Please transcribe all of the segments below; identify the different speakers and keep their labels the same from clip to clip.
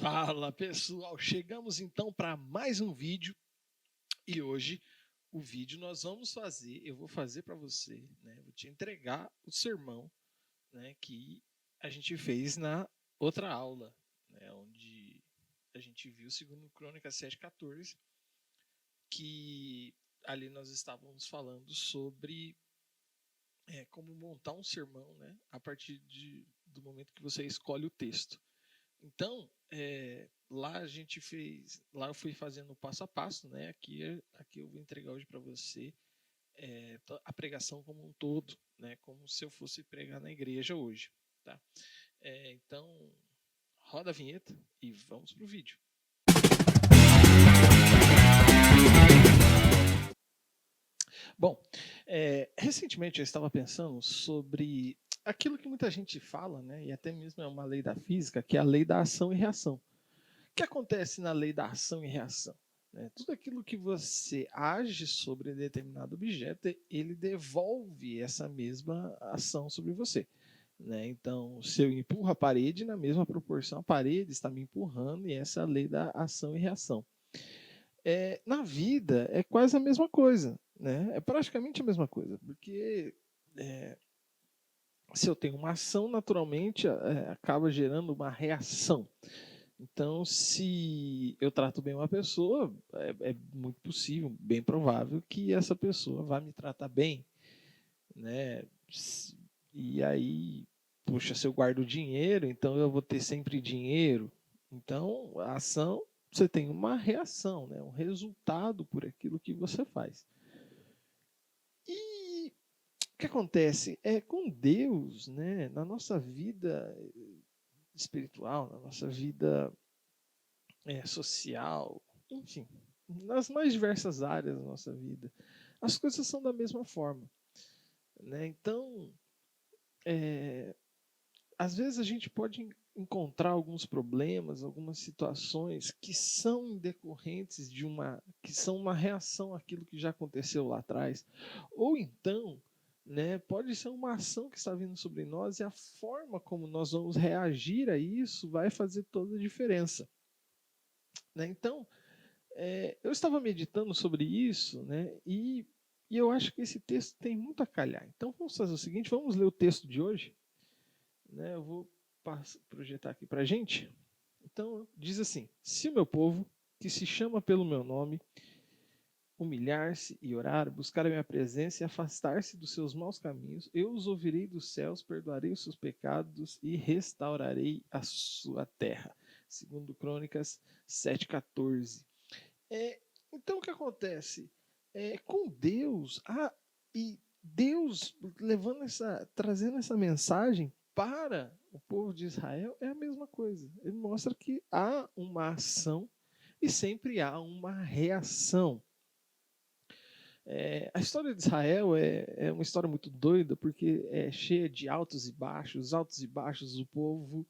Speaker 1: Fala pessoal, chegamos então para mais um vídeo e hoje o vídeo eu vou fazer para você, né? Vou te entregar o sermão, né, que a gente fez na outra aula, né, onde a gente viu segundo Crônicas 7:14, que ali nós estávamos falando sobre como montar um sermão, né, a partir do momento que você escolhe o texto. Então, lá eu fui fazendo passo a passo, né? Aqui eu vou entregar hoje para você a pregação como um todo, né? Como se eu fosse pregar na igreja hoje, tá? Então, roda a vinheta e vamos pro vídeo. Bom, recentemente eu estava pensando sobre aquilo que muita gente fala, né? E até mesmo é uma lei da física, que é a lei da ação e reação. O que acontece na lei da ação e reação? Tudo aquilo que você age sobre determinado objeto, ele devolve essa mesma ação sobre você. Então, se eu empurro a parede, na mesma proporção, a parede está me empurrando, e essa é a lei da ação e reação. Na vida, é quase a mesma coisa. É praticamente a mesma coisa, porque se eu tenho uma ação, naturalmente acaba gerando uma reação. Então, se eu trato bem uma pessoa, é muito possível, bem provável, que essa pessoa vá me tratar bem, né? E aí, puxa, se eu guardo dinheiro, então eu vou ter sempre dinheiro. Então, a ação, você tem uma reação, né? Um resultado por aquilo que você faz. E o que acontece? Com Deus, né? Na nossa vida espiritual, na nossa vida social, enfim, nas mais diversas áreas da nossa vida, as coisas são da mesma forma. Então, às vezes a gente pode encontrar alguns problemas, algumas situações que são decorrentes que são uma reação àquilo que já aconteceu lá atrás, ou então, pode ser uma ação que está vindo sobre nós e a forma como nós vamos reagir a isso vai fazer toda a diferença. Então, eu estava meditando sobre isso, e eu acho que esse texto tem muito a calhar. Então vamos fazer o seguinte, vamos ler o texto de hoje. Eu vou projetar aqui para a gente. Então diz assim: se o meu povo, que se chama pelo meu nome, humilhar-se e orar, buscar a minha presença e afastar-se dos seus maus caminhos, eu os ouvirei dos céus, perdoarei os seus pecados e restaurarei a sua terra. Segundo Crônicas 7:14. Então o que acontece? Com Deus, e Deus trazendo essa mensagem para o povo de Israel é a mesma coisa. Ele mostra que há uma ação e sempre há uma reação. A história de Israel é uma história muito doida, porque é cheia de altos e baixos, o povo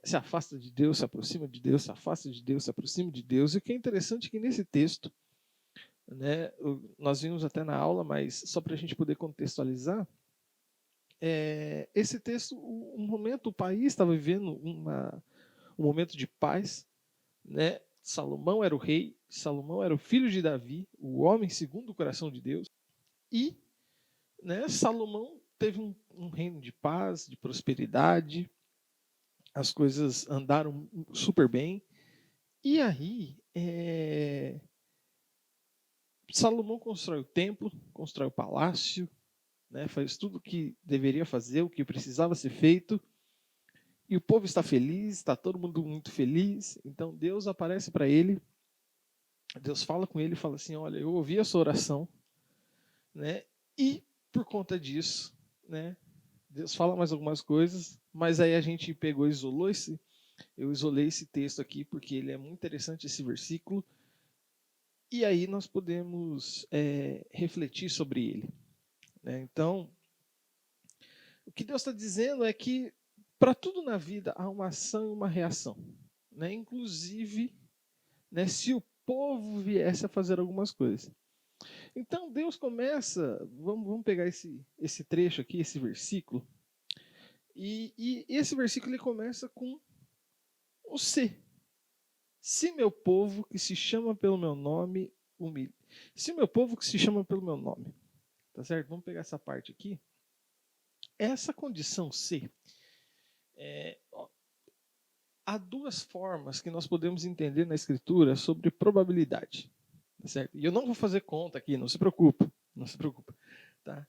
Speaker 1: se afasta de Deus, se aproxima de Deus, se afasta de Deus, se aproxima de Deus. E o que é interessante é que nesse texto, nós vimos até na aula, mas só para a gente poder contextualizar, esse texto, o país estava vivendo um momento de paz, Salomão era o rei, Salomão era o filho de Davi, o homem segundo o coração de Deus, e Salomão teve um reino de paz, de prosperidade, as coisas andaram super bem, e aí Salomão constrói o templo, constrói o palácio, faz tudo o que deveria fazer, o que precisava ser feito, e o povo está feliz, está todo mundo muito feliz. Então Deus aparece para ele, Deus fala com ele e fala assim: olha, eu ouvi a sua oração, e por conta disso, Deus fala mais algumas coisas, mas aí a gente pegou e eu isolei esse texto aqui porque ele é muito interessante, esse versículo, e aí nós podemos refletir sobre ele. Então, o que Deus está dizendo é que para tudo na vida há uma ação e uma reação. Inclusive, se o povo viesse a fazer algumas coisas. Então Deus começa, vamos pegar esse trecho aqui, esse versículo, e esse versículo ele começa com o se. Se meu povo que se chama pelo meu nome humilha. Se meu povo que se chama pelo meu nome. Tá certo? Vamos pegar essa parte aqui. Essa condição se. Há duas formas que nós podemos entender na Escritura sobre probabilidade. Tá certo? E eu não vou fazer conta aqui, não se preocupe. Não se preocupe. Tá?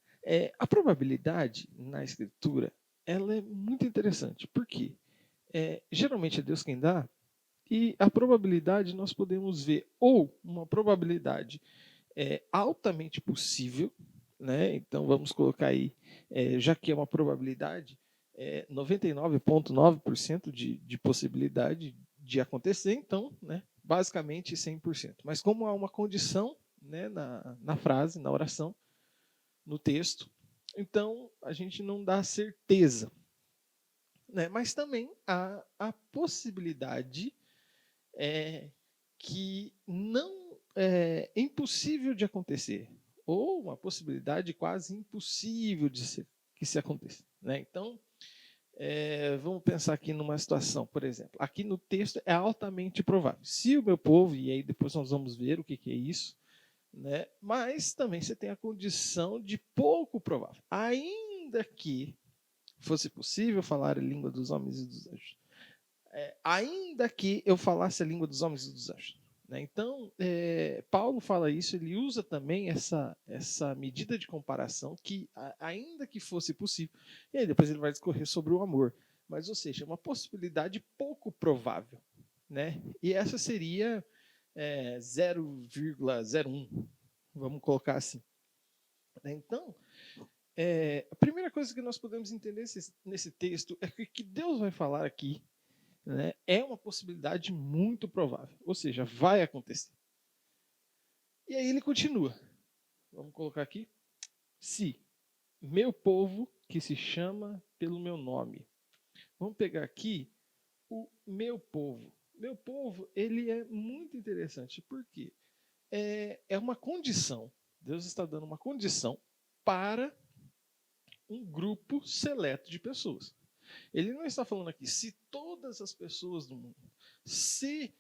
Speaker 1: A probabilidade na Escritura ela é muito interessante. Por quê? Geralmente é Deus quem dá, e a probabilidade nós podemos ver ou uma probabilidade altamente possível, né? Então vamos colocar aí, já que é uma probabilidade, 99,9% de possibilidade de acontecer, então, né, basicamente 100%. Mas como há uma condição, né, na frase, na oração, no texto, então a gente não dá certeza. Né? Mas também há a possibilidade que não é impossível de acontecer, ou uma possibilidade quase impossível que se aconteça. Né? Então, vamos pensar aqui numa situação, por exemplo, aqui no texto é altamente provável. Se o meu povo, e aí depois nós vamos ver o que é isso, né? Mas também você tem a condição de pouco provável, ainda que fosse possível falar a língua dos homens e dos anjos. Ainda que eu falasse a língua dos homens e dos anjos. Né? Então, Paulo fala isso, ele usa também essa medida de comparação, que ainda que fosse possível, e aí depois ele vai discorrer sobre o amor, mas, ou seja, uma possibilidade pouco provável. Né? E essa seria 0,01, vamos colocar assim. Então, a primeira coisa que nós podemos entender nesse texto é que o que Deus vai falar aqui, né, é uma possibilidade muito provável, ou seja, vai acontecer. E aí ele continua. Vamos colocar aqui. Se meu povo que se chama pelo meu nome. Vamos pegar aqui o meu povo. Meu povo, ele é muito interessante, porque é uma condição. Deus está dando uma condição para um grupo seleto de pessoas. Ele não está falando aqui se todas as pessoas do mundo, se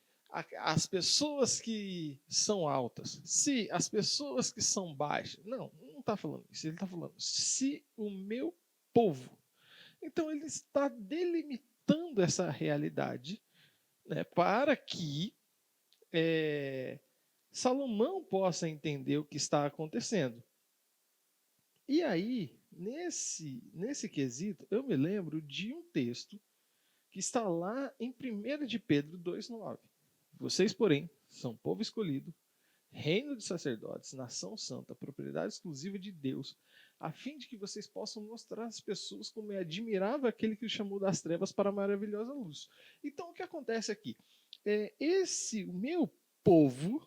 Speaker 1: as pessoas que são altas, se as pessoas que são baixas. Não está falando isso. Ele está falando se o meu povo. Então ele está delimitando essa realidade, né, para que Salomão possa entender o que está acontecendo. E aí, nesse quesito, eu me lembro de um texto que está lá em 1 de Pedro 2,9. Vocês, porém, são povo escolhido, reino de sacerdotes, nação santa, propriedade exclusiva de Deus, a fim de que vocês possam mostrar às pessoas como é admirável aquele que os chamou das trevas para a maravilhosa luz. Então, o que acontece aqui? O meu povo,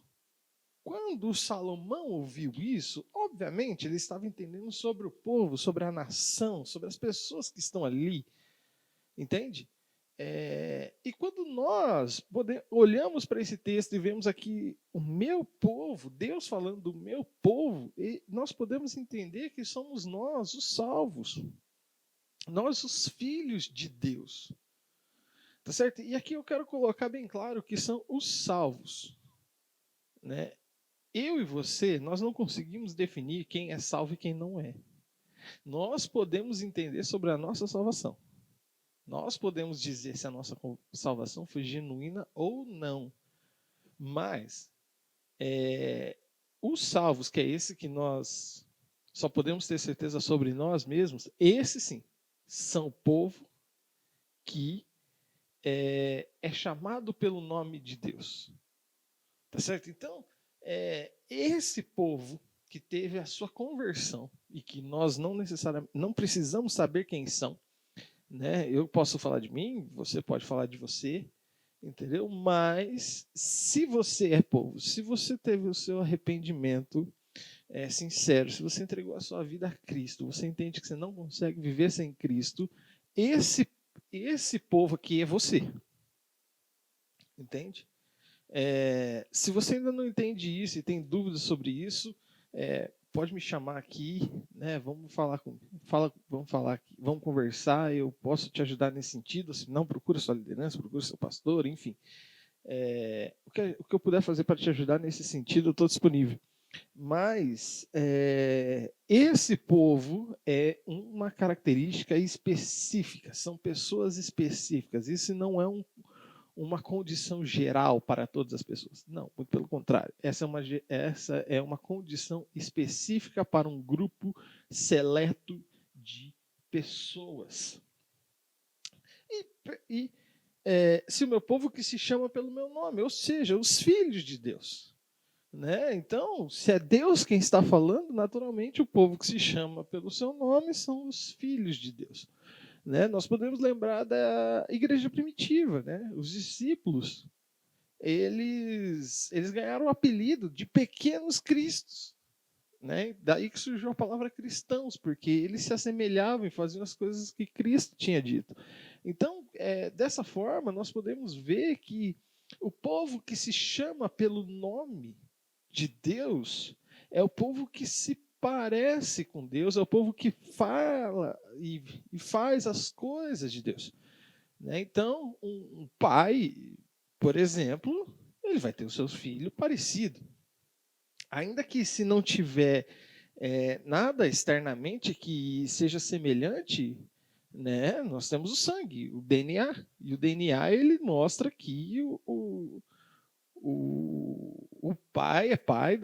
Speaker 1: quando Salomão ouviu isso, obviamente ele estava entendendo sobre o povo, sobre a nação, sobre as pessoas que estão ali, entende? E quando nós olhamos para esse texto e vemos aqui o meu povo, Deus falando do meu povo, nós podemos entender que somos nós, os salvos, nós, os filhos de Deus. Tá certo? E aqui eu quero colocar bem claro que são os salvos. Né? Eu e você, nós não conseguimos definir quem é salvo e quem não é. Nós podemos entender sobre a nossa salvação. Nós podemos dizer se a nossa salvação foi genuína ou não. Mas os salvos, que é esse que nós só podemos ter certeza sobre nós mesmos, esse sim, são o povo que é chamado pelo nome de Deus. Tá certo? Então, esse povo que teve a sua conversão e que nós não necessariamente não precisamos saber quem são, né? Eu posso falar de mim, você pode falar de você, entendeu? Mas se você é povo, se você teve o seu arrependimento sincero, se você entregou a sua vida a Cristo, você entende que você não consegue viver sem Cristo, esse povo aqui é você, entende? Se você ainda não entende isso e tem dúvidas sobre isso, pode me chamar aqui, né? Vamos falar aqui, vamos conversar. Eu posso te ajudar nesse sentido. Se não, procura sua liderança, procura seu pastor, enfim. O que eu puder fazer para te ajudar nesse sentido, eu estou disponível. Mas esse povo é uma característica específica, são pessoas específicas. Isso não é uma condição geral para todas as pessoas. Não, muito pelo contrário. Essa é uma condição específica para um grupo seleto de pessoas. Se o meu povo que se chama pelo meu nome, ou seja, os filhos de Deus. Né? Então, se é Deus quem está falando, naturalmente o povo que se chama pelo seu nome são os filhos de Deus. Né? Nós podemos lembrar da igreja primitiva, né? Os discípulos, eles ganharam o apelido de pequenos cristos. Né? Daí que surgiu a palavra cristãos, porque eles se assemelhavam e faziam as coisas que Cristo tinha dito. Então, dessa forma, nós podemos ver que o povo que se chama pelo nome de Deus é o povo que se parece com Deus, é o povo que fala e faz as coisas de Deus. Né? Então, um pai, por exemplo, ele vai ter o seu filho parecido. Ainda que se não tiver nada externamente que seja semelhante, né, nós temos o sangue, o DNA. E o DNA ele mostra que o pai é pai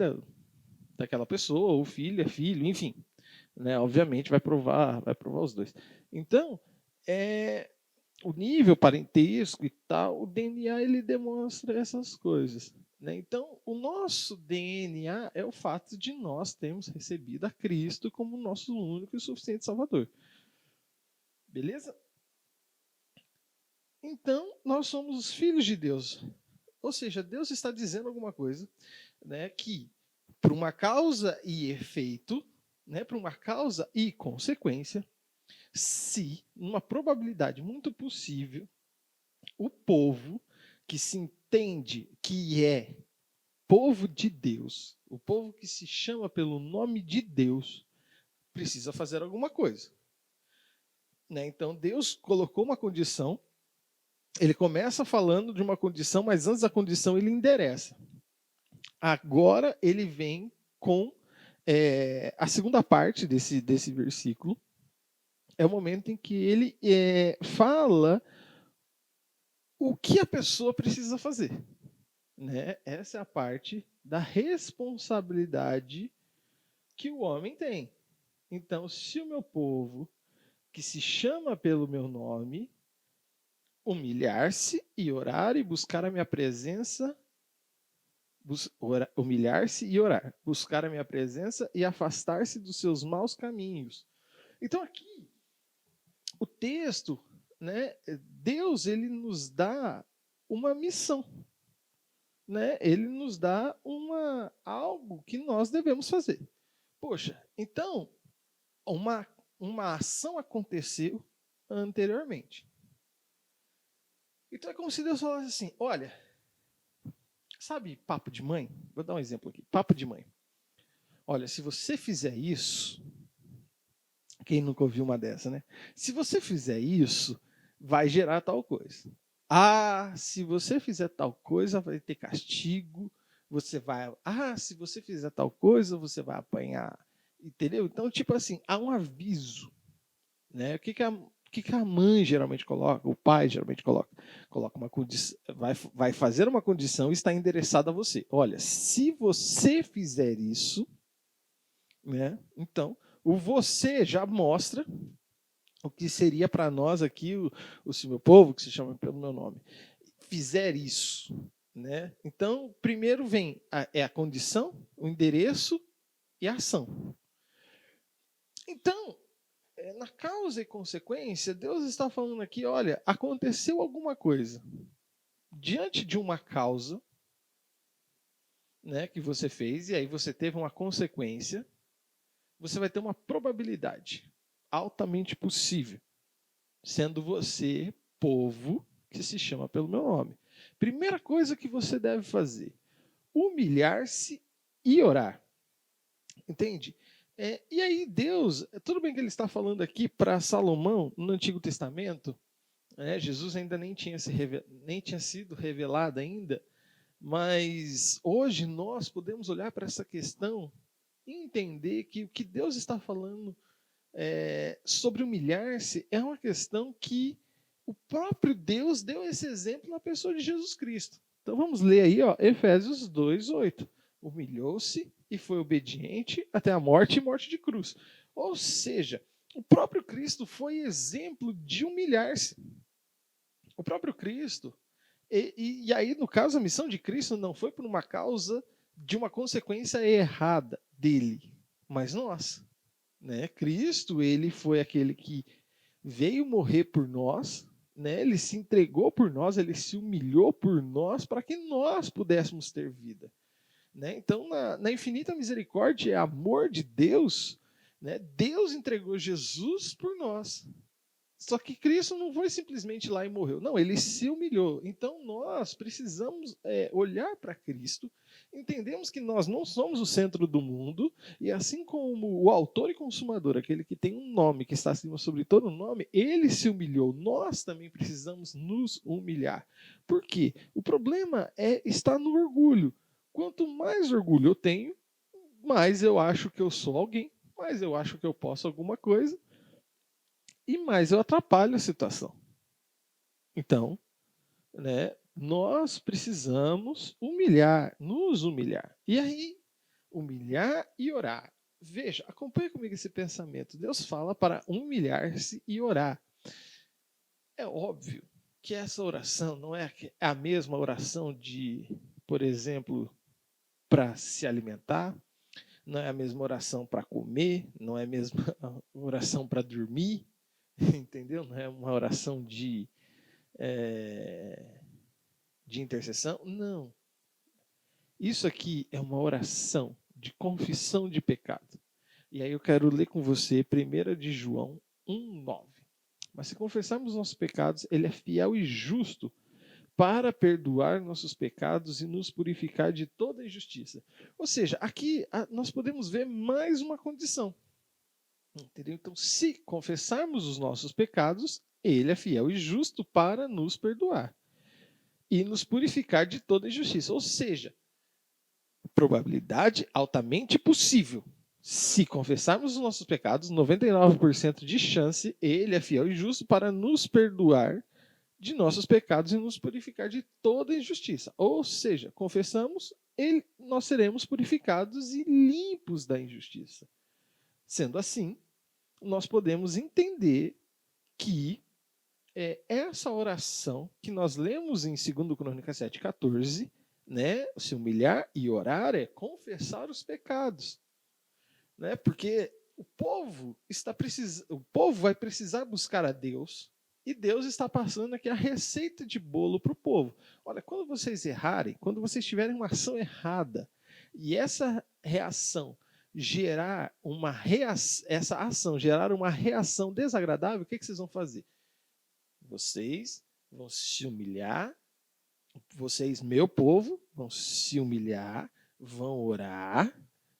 Speaker 1: daquela pessoa, o filho é filho, enfim. Né, obviamente vai provar os dois. Então, o nível parentesco e tal, o DNA ele demonstra essas coisas. Né? Então, o nosso DNA é o fato de nós termos recebido a Cristo como nosso único e suficiente Salvador. Beleza? Então, nós somos os filhos de Deus. Ou seja, Deus está dizendo alguma coisa, né, que, por uma causa e efeito, né, por uma causa e consequência, se, numa probabilidade muito possível, o povo que se entende que é povo de Deus, o povo que se chama pelo nome de Deus, precisa fazer alguma coisa. Né? Então, Deus colocou uma condição, ele começa falando de uma condição, mas antes da condição ele endereça. Agora ele vem com a segunda parte desse versículo, é o momento em que ele fala o que a pessoa precisa fazer. Né? Essa é a parte da responsabilidade que o homem tem. Então, se o meu povo, que se chama pelo meu nome, humilhar-se e orar e buscar a minha presença, humilhar-se e orar, buscar a minha presença e afastar-se dos seus maus caminhos. Então, aqui, o texto, né, Deus ele nos dá uma missão. Né? Ele nos dá algo que nós devemos fazer. Poxa, então, uma ação aconteceu anteriormente. Então é como se Deus falasse assim, olha, sabe papo de mãe? Vou dar um exemplo aqui, papo de mãe. Olha, se você fizer isso, quem nunca ouviu uma dessa, né? Se você fizer isso, vai gerar tal coisa. Ah, se você fizer tal coisa, vai ter castigo. Se você fizer tal coisa, você vai apanhar. Entendeu? Então, tipo assim, há um aviso. Né? O que a mãe geralmente coloca, o pai geralmente coloca? Coloca uma condição, vai fazer uma condição e está endereçada a você. Olha, se você fizer isso, né? Então, o você já mostra o que seria para nós aqui, o meu povo, que se chama pelo meu nome, fizer isso. Né? Então, primeiro vem a condição, o endereço e a ação. Então, na causa e consequência, Deus está falando aqui, olha, aconteceu alguma coisa. Diante de uma causa, né, que você fez, e aí você teve uma consequência, você vai ter uma probabilidade altamente possível, sendo você povo que se chama pelo meu nome. Primeira coisa que você deve fazer, humilhar-se e orar. Entende? E aí Deus, tudo bem que ele está falando aqui para Salomão no Antigo Testamento, Jesus ainda nem tinha sido revelado ainda, mas hoje nós podemos olhar para essa questão e entender que o que Deus está falando sobre humilhar-se é uma questão que o próprio Deus deu esse exemplo na pessoa de Jesus Cristo. Então vamos ler aí, Efésios 2:8. Humilhou-se e foi obediente até a morte e morte de cruz. Ou seja, o próprio Cristo foi exemplo de humilhar-se. O próprio Cristo. E aí, no caso, a missão de Cristo não foi por uma causa de uma consequência errada dele, mas nós. Né? Cristo, ele foi aquele que veio morrer por nós, né? Ele se entregou por nós, ele se humilhou por nós para que nós pudéssemos ter vida. Né? Então, na infinita misericórdia e amor de Deus, né? Deus entregou Jesus por nós. Só que Cristo não foi simplesmente lá e morreu. Não, ele se humilhou. Então nós precisamos olhar para Cristo, entendemos que nós não somos o centro do mundo, e assim como o autor e consumador, aquele que tem um nome que está acima sobre todo nome, ele se humilhou. Nós também precisamos nos humilhar. Por quê? O problema está no orgulho. Quanto mais orgulho eu tenho, mais eu acho que eu sou alguém, mais eu acho que eu posso alguma coisa, e mais eu atrapalho a situação. Então, né, nós precisamos nos humilhar. E aí, humilhar e orar. Veja, acompanhe comigo esse pensamento. Deus fala para humilhar-se e orar. É óbvio que essa oração não é a mesma oração de, por exemplo, para se alimentar, não é a mesma oração para comer, não é a mesma oração para dormir, entendeu? Não é uma oração de intercessão? Não. Isso aqui é uma oração de confissão de pecado. E aí eu quero ler com você 1 de João 1:9. Mas se confessarmos nossos pecados, ele é fiel e justo para perdoar nossos pecados e nos purificar de toda injustiça. Ou seja, aqui nós podemos ver mais uma condição. Entendeu? Então, se confessarmos os nossos pecados, ele é fiel e justo para nos perdoar e nos purificar de toda injustiça. Ou seja, probabilidade altamente possível. Se confessarmos os nossos pecados, 99% de chance, ele é fiel e justo para nos perdoar de nossos pecados e nos purificar de toda injustiça. Ou seja, confessamos, nós seremos purificados e limpos da injustiça. Sendo assim, nós podemos entender que essa oração que nós lemos em 2 Crônicas 7:14, né, se humilhar e orar é confessar os pecados, né? Porque o povo vai precisar buscar a Deus, e Deus está passando aqui a receita de bolo para o povo. Olha, quando vocês errarem, quando vocês tiverem uma ação errada, e essa reação gerar essa ação gerar uma reação desagradável, o que vocês vão fazer? Vocês vão se humilhar, vocês, meu povo, vão se humilhar, vão orar,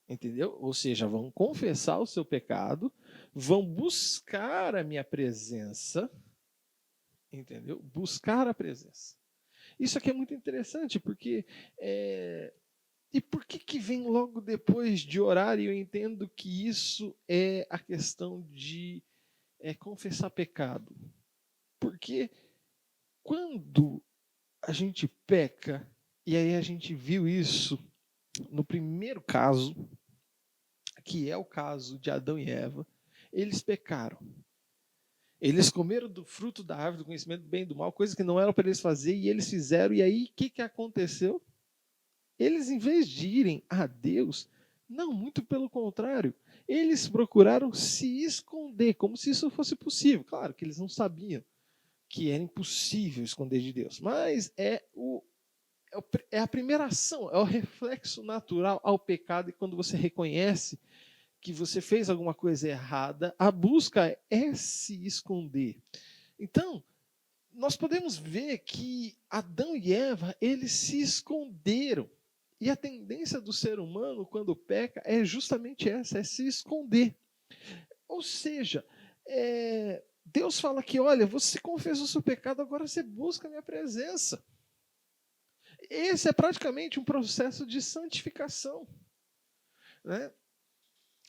Speaker 1: entendeu? Ou seja, vão confessar o seu pecado, vão buscar a minha presença, entendeu? Buscar a presença. Isso aqui é muito interessante, porque e por que vem logo depois de orar? E eu entendo que isso é a questão de confessar pecado. Porque quando a gente peca, e aí a gente viu isso no primeiro caso, que é o caso de Adão e Eva, eles pecaram. Eles comeram do fruto da árvore do conhecimento do bem e do mal, coisa que não era para eles fazer, e eles fizeram. E aí, o que aconteceu? Eles, em vez de irem a Deus, não, muito pelo contrário, eles procuraram se esconder, como se isso fosse possível. Claro que eles não sabiam que era impossível esconder de Deus, mas é a primeira ação, é o reflexo natural ao pecado, e quando você reconhece que você fez alguma coisa errada, a busca é se esconder. Então, nós podemos ver que Adão e Eva, eles se esconderam. E a tendência do ser humano, quando peca, é justamente essa, é se esconder. Ou seja, Deus fala que, olha, você confessou o seu pecado, agora você busca a minha presença. Esse é praticamente um processo de santificação, né?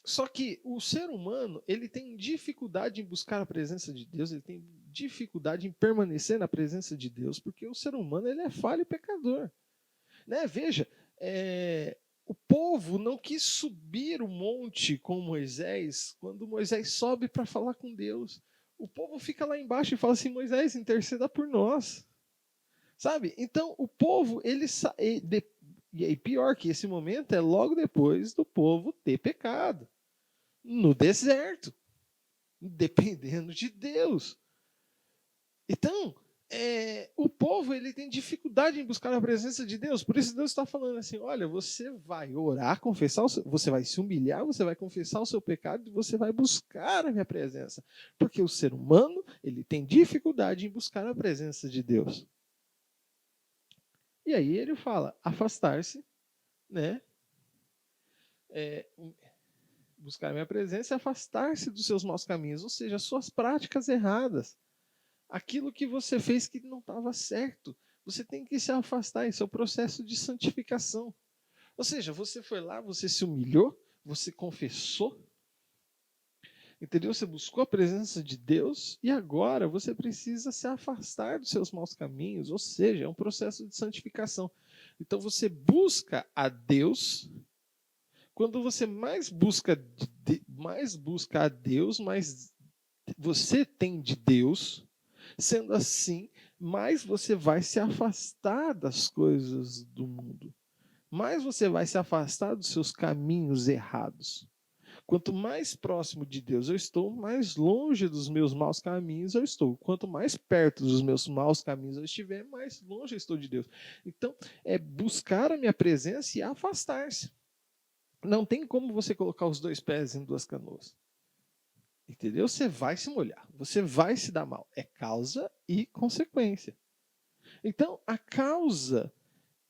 Speaker 1: Só que o ser humano, ele tem dificuldade em buscar a presença de Deus, ele tem dificuldade em permanecer na presença de Deus, porque o ser humano, ele é falho e pecador, né? Veja, o povo não quis subir o monte com Moisés quando Moisés sobe para falar com Deus. O povo fica lá embaixo e fala assim: Moisés, interceda por nós. Sabe? Então, o povo, e aí, pior que esse momento é logo depois do povo ter pecado. No deserto. Dependendo de Deus. Então, o povo ele tem dificuldade em buscar a presença de Deus. Por isso Deus está falando assim: olha, você vai orar, confessar, você vai se humilhar, você vai confessar o seu pecado e você vai buscar a minha presença. Porque o ser humano ele tem dificuldade em buscar a presença de Deus. E aí ele fala, afastar-se, né? Buscar a minha presença e afastar-se dos seus maus caminhos, ou seja, as suas práticas erradas. Aquilo que você fez que não estava certo. Você tem que se afastar, esse é o processo de santificação. Ou seja, você foi lá, você se humilhou, você confessou, entendeu? Você buscou a presença de Deus e agora você precisa se afastar dos seus maus caminhos, ou seja, é um processo de santificação. Então você busca a Deus. Quando você mais busca a Deus, mais você tem de Deus. Sendo assim, mais você vai se afastar das coisas do mundo. Mais você vai se afastar dos seus caminhos errados. Quanto mais próximo de Deus eu estou, mais longe dos meus maus caminhos eu estou. Quanto mais perto dos meus maus caminhos eu estiver, mais longe eu estou de Deus. Então, é buscar a minha presença e afastar-se. Não tem como você colocar os dois pés em duas canoas. Entendeu? Você vai se molhar, você vai se dar mal. É causa e consequência. Então, a causa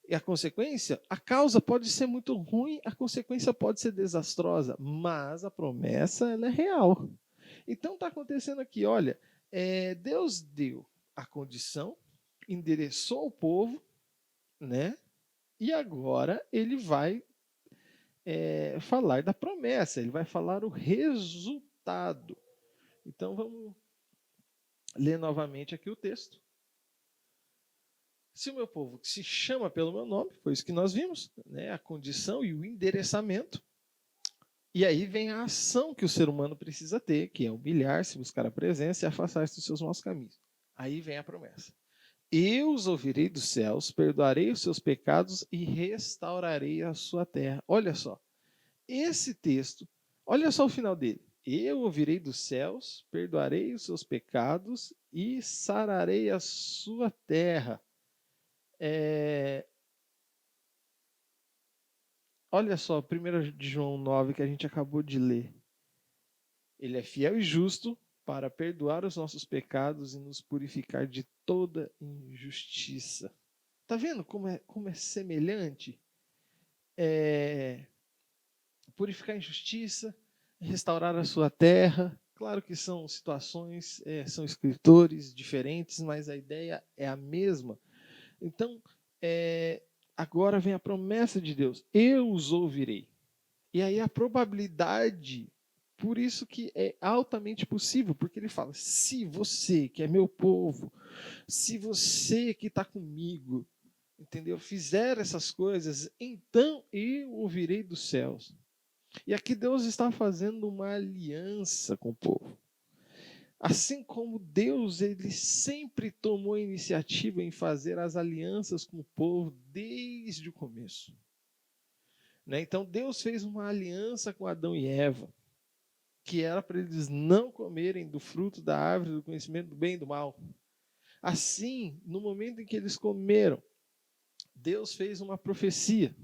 Speaker 1: e a consequência, a causa pode ser muito ruim, a consequência pode ser desastrosa, mas a promessa ela é real. Então, está acontecendo aqui, olha, Deus deu a condição, endereçou o povo, né? E agora ele vai falar da promessa, ele vai falar o resultado. Então vamos ler novamente aqui o texto. Se o meu povo que se chama pelo meu nome, foi isso que nós vimos, né? A condição e o endereçamento. E aí vem a ação que o ser humano precisa ter, que é humilhar-se, buscar a presença e afastar-se dos seus maus caminhos. Aí vem a promessa. Eu os ouvirei dos céus, perdoarei os seus pecados e restaurarei a sua terra. Olha só, esse texto, olha só o final dele. Eu ouvirei dos céus, perdoarei os seus pecados e sararei a sua terra. Olha só, 1 de João 9 que a gente acabou de ler. Ele é fiel e justo para perdoar os nossos pecados e nos purificar de toda injustiça. Tá vendo como é semelhante? Purificar a injustiça, restaurar a sua terra. Claro que são situações, são escritores diferentes, mas a ideia é a mesma. Então, agora vem a promessa de Deus: eu os ouvirei. E aí a probabilidade, por isso que é altamente possível, porque ele fala: se você, que é meu povo, se você que está comigo, entendeu, fizer essas coisas, então eu ouvirei dos céus. E aqui Deus está fazendo uma aliança com o povo. Assim como Deus, ele sempre tomou iniciativa em fazer as alianças com o povo desde o começo. Né? Então Deus fez uma aliança com Adão e Eva, que era para eles não comerem do fruto da árvore do conhecimento do bem e do mal. Assim, no momento em que eles comeram, Deus fez uma profecia,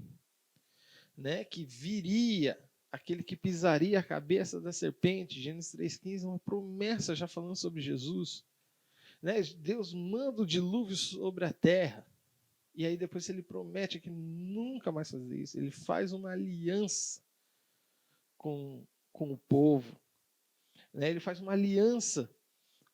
Speaker 1: né, que viria aquele que pisaria a cabeça da serpente, Gênesis 3,15, uma promessa já falando sobre Jesus. Né? Deus manda o dilúvio sobre a terra. E aí depois ele promete que nunca mais fazer isso. Ele faz uma aliança com o povo. Né? Ele faz uma aliança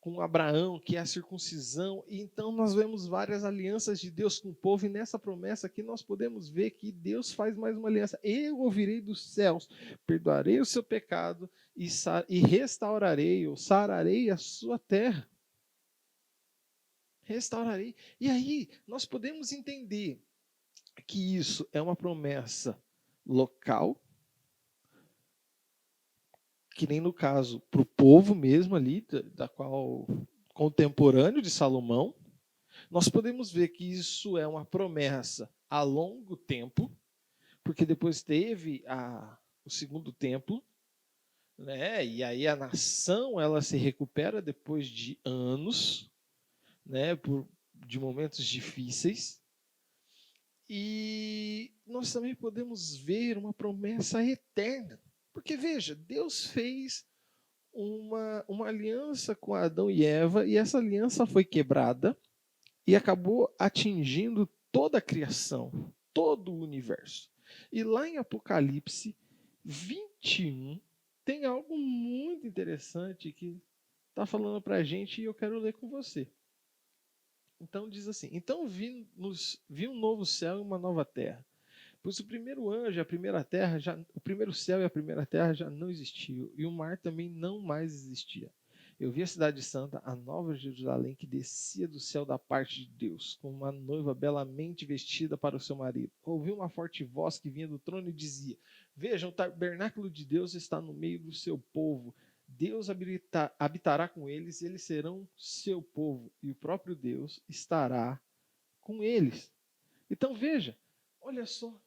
Speaker 1: com Abraão, que é a circuncisão. E então nós vemos várias alianças de Deus com o povo. E nessa promessa aqui nós podemos ver que Deus faz mais uma aliança. Eu ouvirei dos céus, perdoarei o seu pecado e restaurarei ou sararei a sua terra. Restaurarei. E aí nós podemos entender que isso é uma promessa local, que nem no caso para o povo mesmo ali, da qual contemporâneo de Salomão. Nós podemos ver que isso é uma promessa a longo tempo, porque depois teve o segundo templo, né? E aí a nação ela se recupera depois de anos, né? De momentos difíceis. E nós também podemos ver uma promessa eterna. Porque veja, Deus fez uma aliança com Adão e Eva, e essa aliança foi quebrada e acabou atingindo toda a criação, todo o universo. E lá em Apocalipse 21, tem algo muito interessante que está falando para a gente e eu quero ler com você. Então diz assim: então vi um novo céu e uma nova terra. Pois o primeiro anjo, a primeira terra, o primeiro céu e a primeira terra já não existiam, e o mar também não mais existia. Eu vi a cidade santa, a nova Jerusalém, que descia do céu da parte de Deus, como uma noiva belamente vestida para o seu marido. Ouvi uma forte voz que vinha do trono e dizia: vejam, o tabernáculo de Deus está no meio do seu povo. Deus habitará com eles, e eles serão seu povo, e o próprio Deus estará com eles. Então veja, olha só,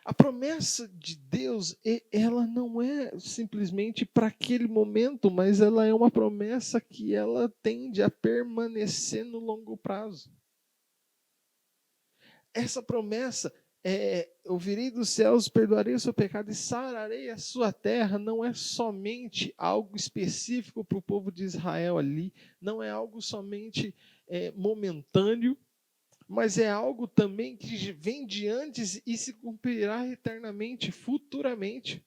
Speaker 1: a promessa de Deus, ela não é simplesmente para aquele momento, mas ela é uma promessa que ela tende a permanecer no longo prazo. Essa promessa ouvirei dos céus, perdoarei o seu pecado e sararei a sua terra, não é somente algo específico para o povo de Israel ali, não é algo somente momentâneo, mas é algo também que vem de antes e se cumprirá eternamente, futuramente,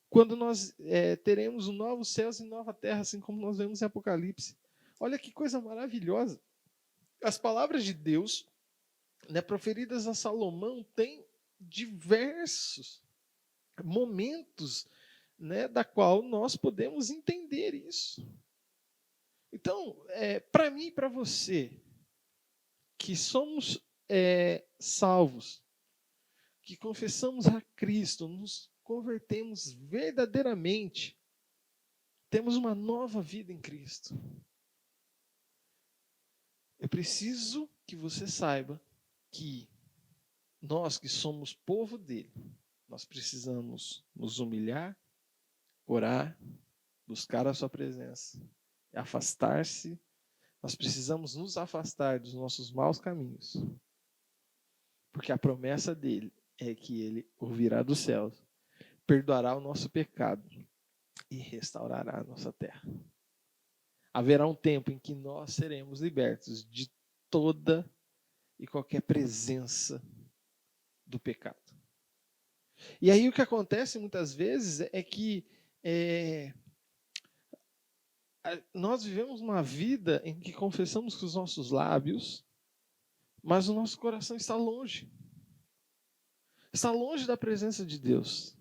Speaker 1: quando nós teremos um novo céus e nova terra, assim como nós vemos em Apocalipse. Olha que coisa maravilhosa. As palavras de Deus, né, proferidas a Salomão, têm diversos momentos, né, da qual nós podemos entender isso. Então, para mim e para você, que somos salvos, que confessamos a Cristo, nos convertemos verdadeiramente, temos uma nova vida em Cristo. Eu preciso que você saiba que nós que somos povo dele, nós precisamos nos humilhar, orar, buscar a sua presença, afastar-se. Nós precisamos nos afastar dos nossos maus caminhos, porque a promessa dele é que ele ouvirá dos céus, perdoará o nosso pecado e restaurará a nossa terra. Haverá um tempo em que nós seremos libertos de toda e qualquer presença do pecado. E aí o que acontece muitas vezes é que nós vivemos uma vida em que confessamos com os nossos lábios, mas o nosso coração está longe. Está longe da presença de Deus.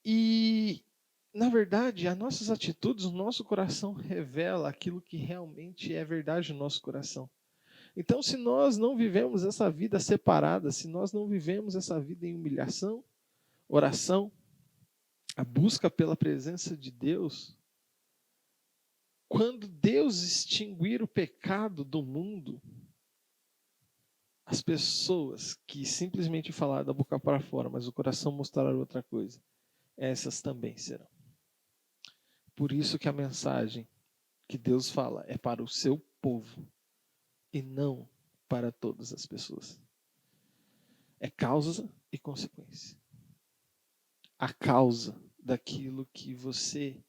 Speaker 1: E, na verdade, as nossas atitudes, o nosso coração revela aquilo que realmente é verdade no nosso coração. Então, se nós não vivemos essa vida separada, se nós não vivemos essa vida em humilhação, oração, a busca pela presença de Deus, quando Deus extinguir o pecado do mundo, as pessoas que simplesmente falaram da boca para fora, mas o coração mostrará outra coisa, essas também serão. Por isso que a mensagem que Deus fala é para o seu povo e não para todas as pessoas. É causa e consequência. A causa daquilo que você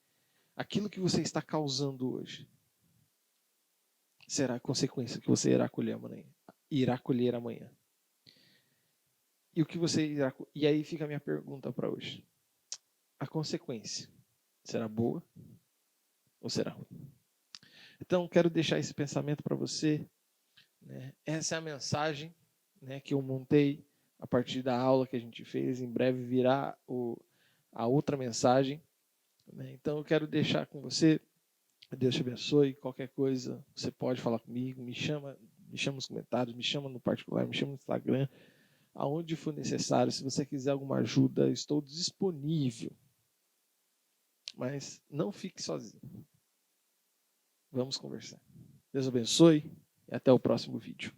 Speaker 1: está causando hoje. será a consequência que você irá colher amanhã. E o que você irá... E aí fica a minha pergunta para hoje. A consequência será boa ou será ruim? Então, quero deixar esse pensamento para você. Né? Essa é a mensagem, né, que eu montei a partir da aula que a gente fez. Em breve virá a outra mensagem. Né? Então, eu quero deixar com você. Deus te abençoe. Qualquer coisa, você pode falar comigo. Me chama nos comentários, me chama no particular, me chama no Instagram. Aonde for necessário. Se você quiser alguma ajuda, estou disponível. Mas não fique sozinho. Vamos conversar. Deus abençoe e até o próximo vídeo.